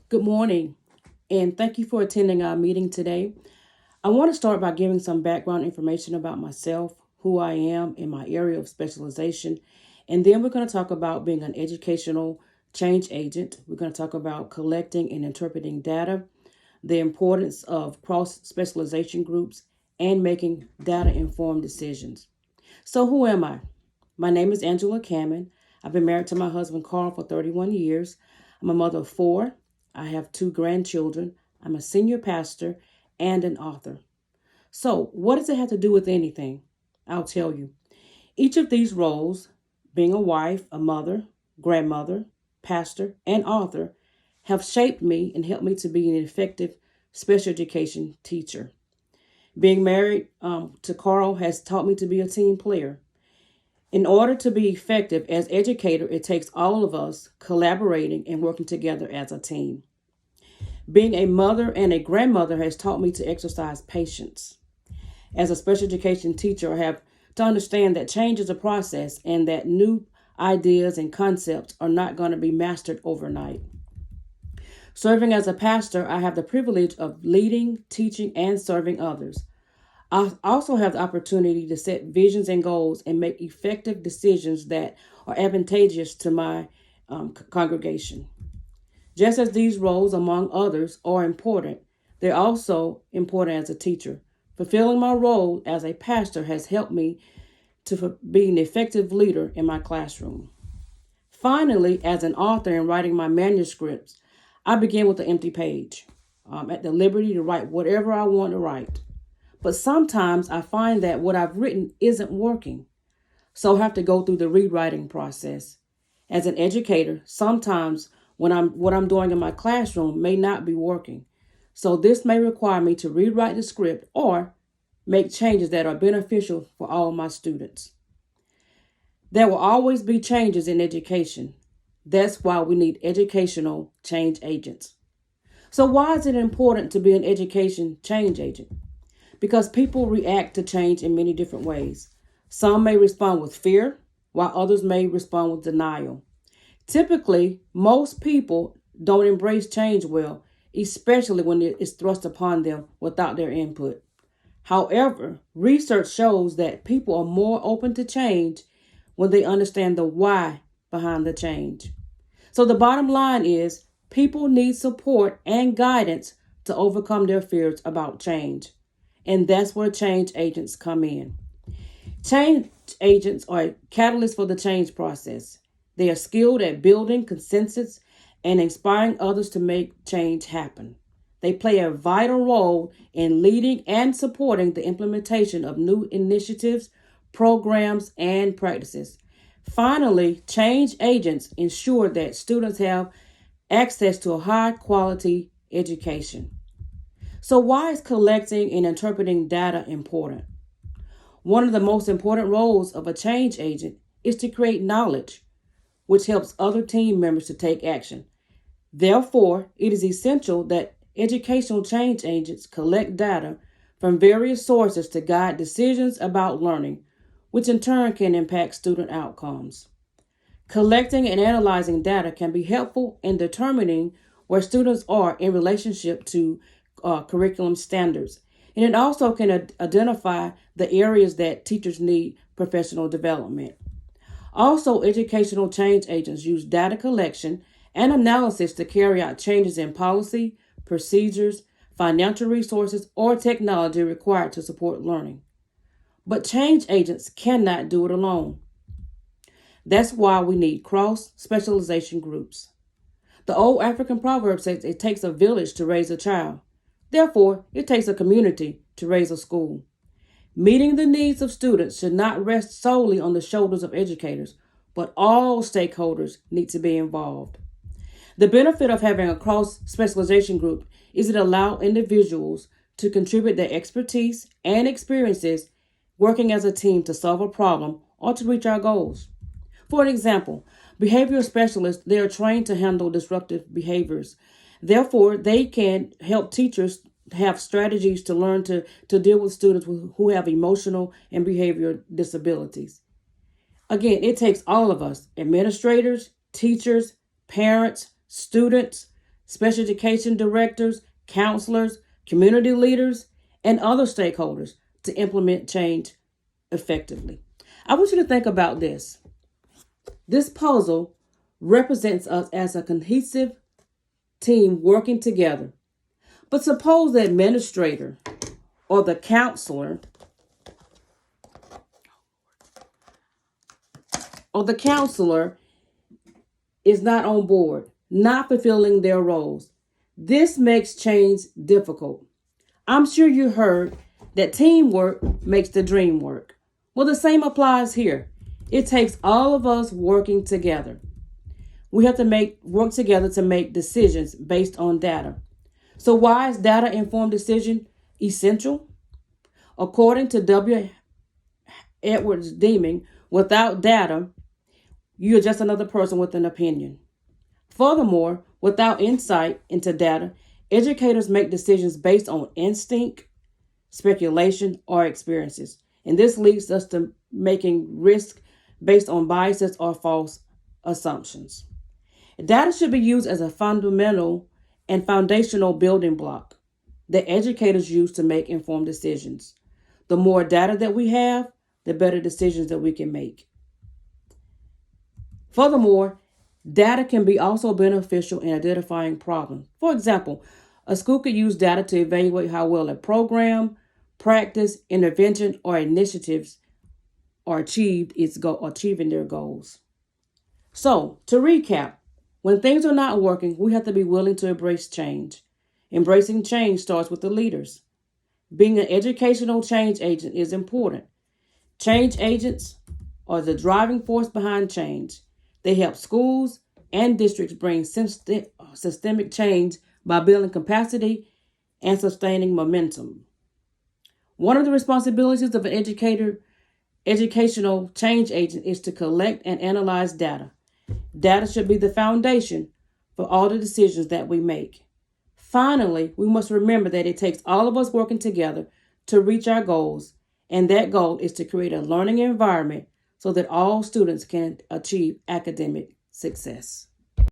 Good morning, and thank you for attending our meeting today. I want to start by giving some background information about myself, who I am, and my area of specialization. And then we're going to talk about being an educational change agent. We're going to talk about collecting and interpreting data, the importance of cross specialization groups, and making data informed decisions. So, who am I? My name is Angela Cammon. I've been married to my husband Carl for 31 years. I'm a mother of four. I have two grandchildren. I'm a senior pastor and an author. So, what does it have to do with anything? I'll tell you. Each of these roles, being a wife, a mother, grandmother, pastor, and author, have shaped me and helped me to be an effective special education teacher. Being married to Carl has taught me to be a team player. In order to be effective as educator, it takes all of us collaborating and working together as a team. Being a mother and a grandmother has taught me to exercise patience. As a special education teacher, I have to understand that change is a process and that new ideas and concepts are not going to be mastered overnight. Serving as a pastor, I have the privilege of leading, teaching, and serving others. I also have the opportunity to set visions and goals and make effective decisions that are advantageous to my congregation. Just as these roles, among others, are important, they're also important as a teacher. Fulfilling my role as a pastor has helped me to be an effective leader in my classroom. Finally, as an author and writing my manuscripts, I begin with an empty page. I'm at the liberty to write whatever I want to write. But sometimes I find that what I've written isn't working. So I have to go through the rewriting process. As an educator, sometimes what I'm doing in my classroom may not be working. So this may require me to rewrite the script or make changes that are beneficial for all my students. There will always be changes in education. That's why we need educational change agents. So why is it important to be an education change agent? Because people react to change in many different ways. Some may respond with fear, while others may respond with denial. Typically, most people don't embrace change well, especially when it is thrust upon them without their input. However, research shows that people are more open to change when they understand the why behind the change. So the bottom line is people need support and guidance to overcome their fears about change. And that's where change agents come in. Change agents are a catalyst for the change process. They are skilled at building consensus and inspiring others to make change happen. They play a vital role in leading and supporting the implementation of new initiatives, programs, and practices. Finally, change agents ensure that students have access to a high quality education. So why is collecting and interpreting data important? One of the most important roles of a change agent is to create knowledge, which helps other team members to take action. Therefore, it is essential that educational change agents collect data from various sources to guide decisions about learning, which in turn can impact student outcomes. Collecting and analyzing data can be helpful in determining where students are in relationship to curriculum standards. And it also can identify the areas that teachers need professional development. Also, educational change agents use data collection and analysis to carry out changes in policy, procedures, financial resources, or technology required to support learning. But change agents cannot do it alone. That's why we need cross specialization groups. The old African proverb says it takes a village to raise a child. Therefore, it takes a community to raise a school. Meeting the needs of students should not rest solely on the shoulders of educators, but all stakeholders need to be involved. The benefit of having a cross specialization group is it allows individuals to contribute their expertise and experiences working as a team to solve a problem or to reach our goals. For an example, behavioral specialists, they are trained to handle disruptive behaviors. Therefore, they can help teachers have strategies to learn to deal with students who have emotional and behavioral disabilities. Again, it takes all of us, administrators, teachers, parents, students, special education directors, counselors, community leaders, and other stakeholders to implement change effectively. I want you to think about this. This puzzle represents us as a cohesive team working together. But suppose the administrator or the counselor is not on board, not fulfilling their roles. This makes change difficult. I'm sure you heard that teamwork makes the dream work. Well, the same applies here. It takes all of us working together. We have to work together to make decisions based on data. So why is data-informed decision essential? According to W. Edwards Deming, without data, you're just another person with an opinion. Furthermore, without insight into data, educators make decisions based on instinct, speculation, or experiences. And this leads us to making risk based on biases or false assumptions. Data should be used as a fundamental and foundational building block that educators use to make informed decisions. The more data that we have, the better decisions that we can make. Furthermore, data can be also beneficial in identifying problems. For example, a school could use data to evaluate how well a program, practice, intervention, or initiatives are achieving their goals. So, to recap, when things are not working, we have to be willing to embrace change. Embracing change starts with the leaders. Being an educational change agent is important. Change agents are the driving force behind change. They help schools and districts bring systemic change by building capacity and sustaining momentum. One of the responsibilities of an educational change agent is to collect and analyze data. Data should be the foundation for all the decisions that we make. Finally, we must remember that it takes all of us working together to reach our goals, and that goal is to create a learning environment so that all students can achieve academic success.